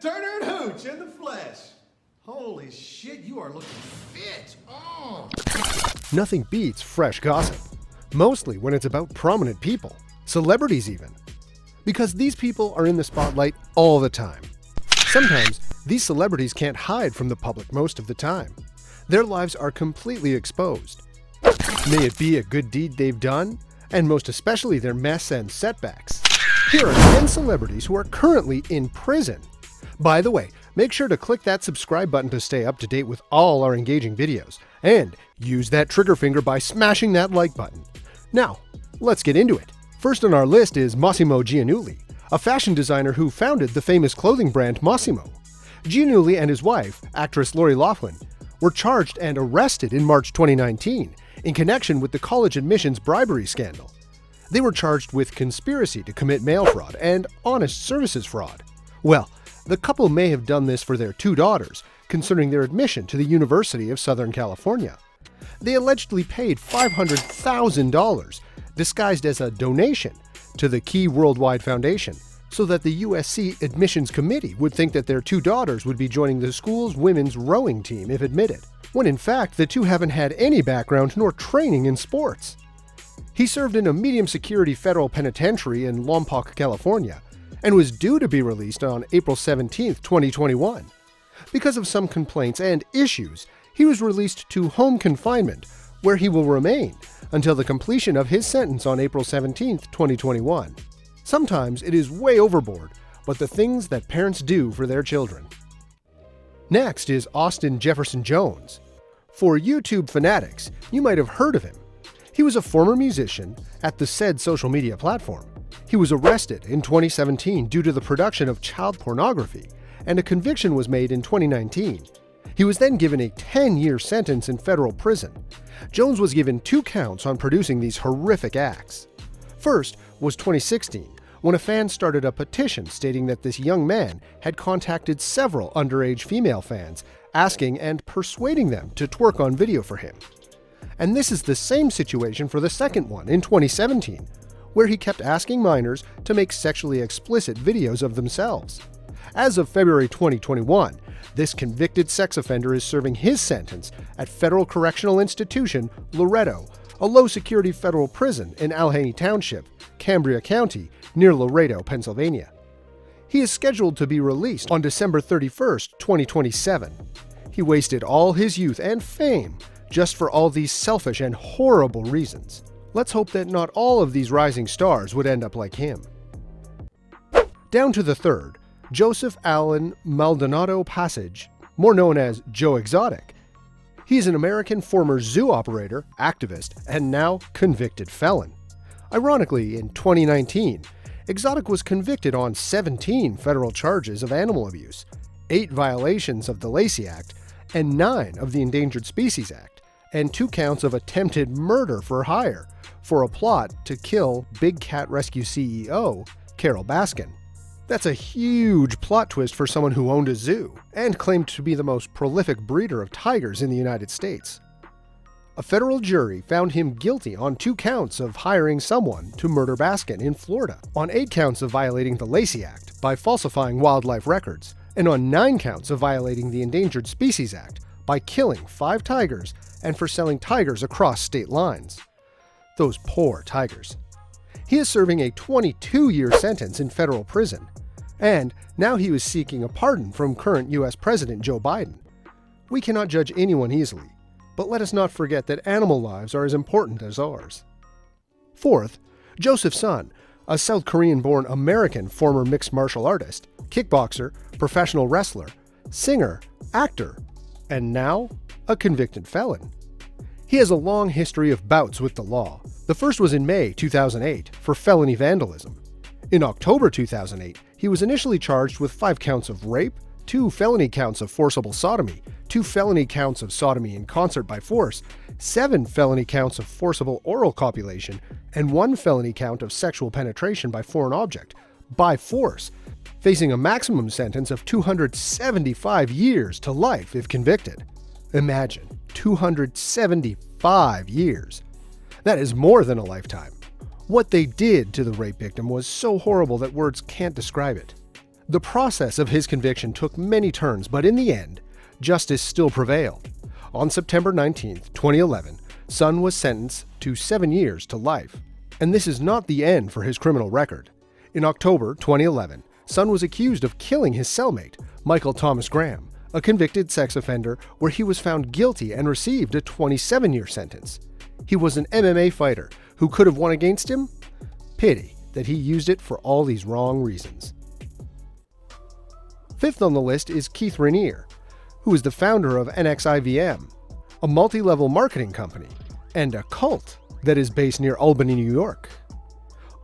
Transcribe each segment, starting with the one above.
Turner and Hooch in the flesh. Holy shit, you are looking fit. Oh. Nothing beats fresh gossip, mostly when it's about prominent people, celebrities even. Because these people are in the spotlight all the time. Sometimes, these celebrities can't hide from the public most of the time. Their lives are completely exposed. May it be a good deed they've done, and most especially their mess and setbacks. Here are 10 celebrities who are currently in prison. By the way, make sure to click that subscribe button to stay up to date with all our engaging videos, and use that trigger finger by smashing that like button. Now, let's get into it. First on our list is Massimo Giannulli, a fashion designer who founded the famous clothing brand Massimo. Giannulli and his wife, actress Lori Loughlin, were charged and arrested in March 2019 in connection with the college admissions bribery scandal. They were charged with conspiracy to commit mail fraud and honest services fraud. Well, the couple may have done this for their 2 daughters, concerning their admission to the University of Southern California. They allegedly paid $500,000, disguised as a donation, to the Key Worldwide Foundation, so that the USC Admissions Committee would think that their 2 daughters would be joining the school's women's rowing team if admitted, when in fact the 2 haven't had any background nor training in sports. He served in a medium-security federal penitentiary in Lompoc, California, and was due to be released on April 17, 2021. Because of some complaints and issues, he was released to home confinement, where he will remain until the completion of his sentence on April 17, 2021. Sometimes it is way overboard, but the things that parents do for their children. Next is Austin Jefferson Jones. For YouTube fanatics, you might have heard of him. He was a former musician at the said social media platform. He was arrested in 2017 due to the production of child pornography, and a conviction was made in 2019. He was then given a 10-year sentence in federal prison. Jones was given 2 counts on producing these horrific acts. First was 2016, when a fan started a petition stating that this young man had contacted several underage female fans, asking and persuading them to twerk on video for him. And this is the same situation for the second one in 2017, where he kept asking minors to make sexually explicit videos of themselves. As of February 2021, this convicted sex offender is serving his sentence at Federal Correctional Institution, Loretto, a low-security federal prison in Allegheny Township, Cambria County, near Laredo, Pennsylvania. He is scheduled to be released on December 31, 2027. He wasted all his youth and fame just for all these selfish and horrible reasons. Let's hope that not all of these rising stars would end up like him. Down to the third, Joseph Allen Maldonado Passage, more known as Joe Exotic. He is an American former zoo operator, activist, and now convicted felon. Ironically, in 2019, Exotic was convicted on 17 federal charges of animal abuse, 8 violations of the Lacey Act, and 9 of the Endangered Species Act, and 2 counts of attempted murder for hire for a plot to kill Big Cat Rescue CEO Carol Baskin. That's a huge plot twist for someone who owned a zoo and claimed to be the most prolific breeder of tigers in the United States. A federal jury found him guilty on 2 counts of hiring someone to murder Baskin in Florida, on 8 counts of violating the Lacey Act by falsifying wildlife records, and on 9 counts of violating the Endangered Species Act by killing 5 tigers and for selling tigers across state lines. Those poor tigers. He is serving a 22-year sentence in federal prison, and now he is seeking a pardon from current U.S. President Joe Biden. We cannot judge anyone easily, but let us not forget that animal lives are as important as ours. Fourth, Joseph Sun, a South Korean-born American former mixed martial artist, kickboxer, professional wrestler, singer, actor, and now a convicted felon. He has a long history of bouts with the law. The first was in May 2008 for felony vandalism. In October 2008, he was initially charged with 5 counts of rape, 2 felony counts of forcible sodomy, 2 felony counts of sodomy in concert by force, 7 felony counts of forcible oral copulation, and 1 felony count of sexual penetration by foreign object, by force, facing a maximum sentence of 275 years to life if convicted. Imagine, 275 years. That is more than a lifetime. What they did to the rape victim was so horrible that words can't describe it. The process of his conviction took many turns, but in the end, justice still prevailed. On September 19, 2011, Sun was sentenced to 7 years to life. And this is not the end for his criminal record. In October 2011, Sun was accused of killing his cellmate, Michael Thomas Graham, a convicted sex offender where he was found guilty and received a 27-year sentence. He was an MMA fighter who could have won against him. Pity that he used it for all these wrong reasons. Fifth on the list is Keith Rainier, who is the founder of NXIVM, a multi-level marketing company, and a cult that is based near Albany, New York.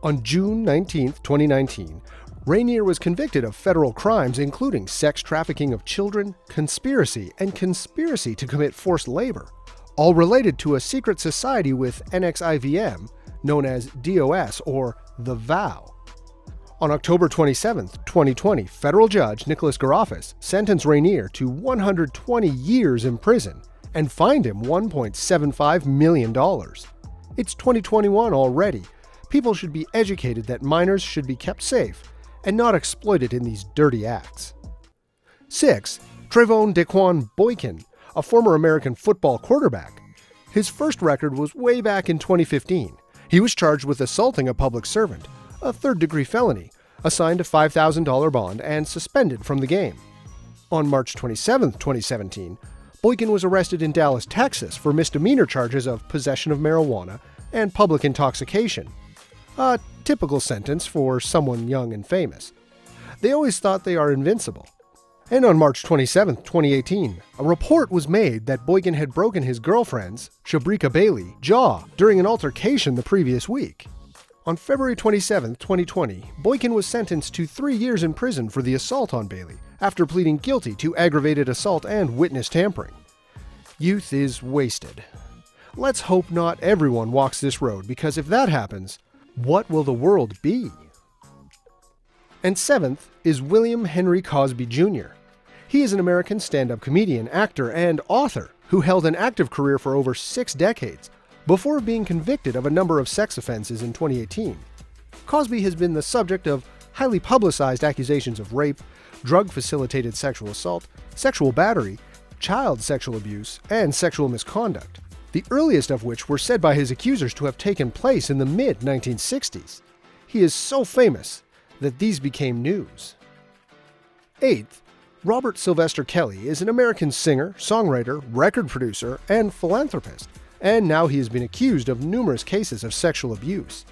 On June 19, 2019, Rainier was convicted of federal crimes including sex trafficking of children, conspiracy, and conspiracy to commit forced labor, all related to a secret society with NXIVM known as DOS or The Vow. On October 27, 2020, federal judge Nicholas Garofis sentenced Rainier to 120 years in prison and fined him $1.75 million. It's 2021 already. People should be educated that minors should be kept safe and not exploited in these dirty acts. 6. Trayvon Daquan Boykin, a former American football quarterback. His first record was way back in 2015. He was charged with assaulting a public servant, a third-degree felony, assigned a $5,000 bond, and suspended from the game. On March 27, 2017, Boykin was arrested in Dallas, Texas for misdemeanor charges of possession of marijuana and public intoxication. A typical sentence for someone young and famous. They always thought they are invincible. And on March 27, 2018, a report was made that Boykin had broken his girlfriend's, Shabrika Bailey, jaw during an altercation the previous week. On February 27, 2020, Boykin was sentenced to 3 years in prison for the assault on Bailey after pleading guilty to aggravated assault and witness tampering. Youth is wasted. Let's hope not everyone walks this road, because if that happens, what will the world be? And 7th is William Henry Cosby Jr. He is an American stand-up comedian, actor, and author who held an active career for over 6 decades before being convicted of a number of sex offenses in 2018. Cosby has been the subject of highly publicized accusations of rape, drug-facilitated sexual assault, sexual battery, child sexual abuse, and sexual misconduct, the earliest of which were said by his accusers to have taken place in the mid-1960s. He is so famous that these became news. 8th, Robert Sylvester Kelly is an American singer, songwriter, record producer, and philanthropist, and now he has been accused of numerous cases of sexual abuse.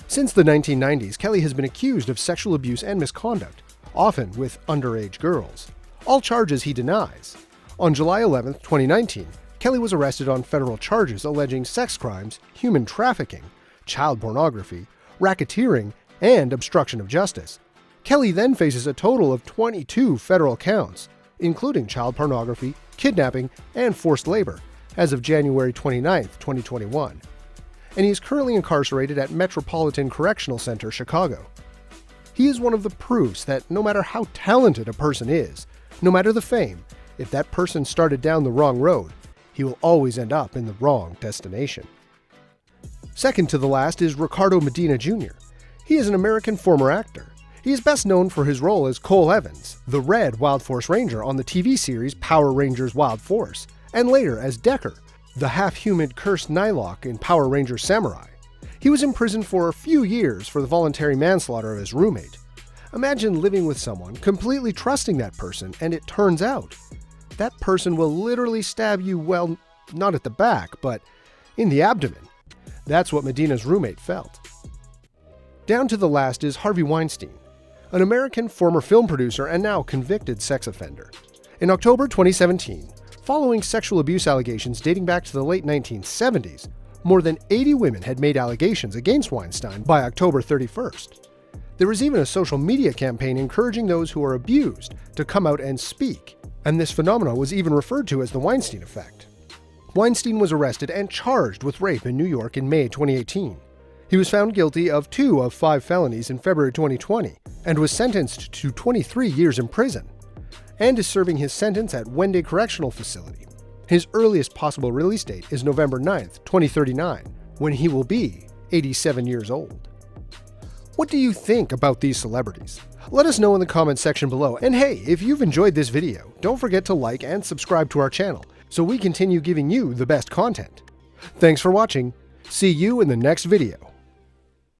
Since the 1990s, Kelly has been accused of sexual abuse and misconduct, often with underage girls. All charges he denies. On July 11, 2019, Kelly was arrested on federal charges alleging sex crimes, human trafficking, child pornography, racketeering, and obstruction of justice. Kelly then faces a total of 22 federal counts, including child pornography, kidnapping, and forced labor, as of January 29, 2021. And he is currently incarcerated at Metropolitan Correctional Center, Chicago. He is one of the proofs that no matter how talented a person is, no matter the fame, if that person started down the wrong road, he will always end up in the wrong destination. Second to the last is Ricardo Medina Jr. He is an American former actor. He is best known for his role as Cole Evans, the Red Wild Force Ranger on the TV series Power Rangers Wild Force, and later as Decker, the half-humid cursed Nylok in Power Rangers Samurai. He was imprisoned for a few years for the voluntary manslaughter of his roommate. Imagine living with someone, completely trusting that person, and it turns out that person will literally stab you, well, not at the back, but in the abdomen. That's what Medina's roommate felt. Down to the last is Harvey Weinstein, an American former film producer and now convicted sex offender. In October 2017, following sexual abuse allegations dating back to the late 1970s, more than 80 women had made allegations against Weinstein by October 31st. There was even a social media campaign encouraging those who are abused to come out and speak, and this phenomenon was even referred to as the Weinstein effect. Weinstein was arrested and charged with rape in New York in May 2018. He was found guilty of 2 of 5 felonies in February 2020 and was sentenced to 23 years in prison, and is serving his sentence at Wende Correctional Facility. His earliest possible release date is November 9, 2039, when he will be 87 years old. What do you think about these celebrities? Let us know in the comments section below, and hey, if you've enjoyed this video, don't forget to like and subscribe to our channel so we continue giving you the best content. Thanks for watching. See you in the next video.